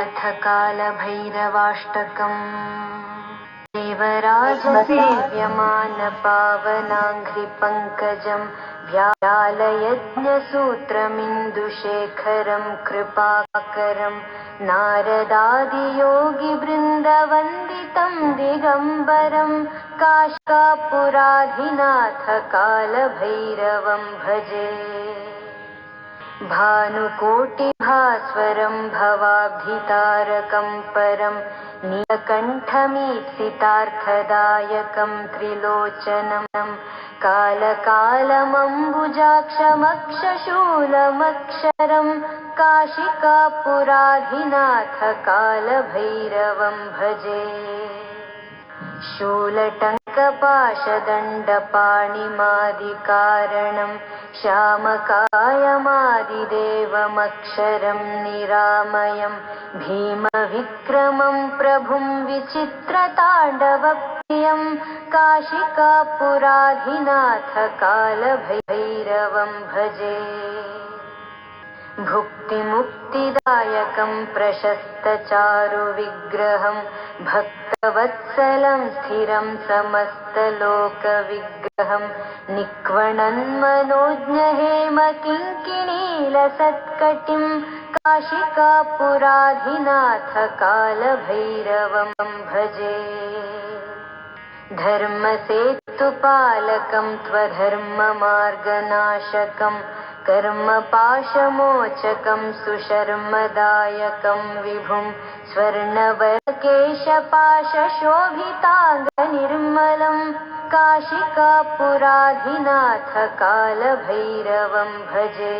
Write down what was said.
अथ कालभैरवाष्टकम्। देवराजसेव्यमानपावनाङ्घ्रिपङ्कजं व्यालयज्ञसूत्रमिन्दुशेखरं कृपाकरं नारदादियोगिवृन्दवन्दितं दिगम्बरं काशिकापुराधिनाथ कालभैरवं भजे। भानुकोटिभास्वरं भवाब्धितारकं परं नीलकण्ठमीप्सितार्थदायकं त्रिलोचनं कालकालमम्बुजाक्षमक्षशूलमक्षरं काशिकापुराधिनाथ कालभैरवं भजे। शूलटङ्कपाशदण्डपाणिमादिकारणं श्यामकायमादिदेवमक्षरं निरामयं भीमविक्रमं प्रभुं विचित्रताण्डवप्रियं काशिकापुराधिनाथ कालभैरवं भजे। भुक्तिमुक्तिदायकं प्रशस्तचारुविग्रहं भक्तवत्सलं स्थिरं समस्तलोकविग्रहं निक्वणन्मनोज्ञहेमकिङ्किणीलसत्कटिं काशिकापुराधिनाथ कालभैरवं भजे। धर्मसेतुपालकं त्वधर्ममार्गनाशकं कर्मपाशमोचकं सुशर्मदायकं विभुं स्वर्णवरकेशपाशशोभिताङ्गनिर्मलं काशिकापुराधिनाथ कालभैरवं भजे।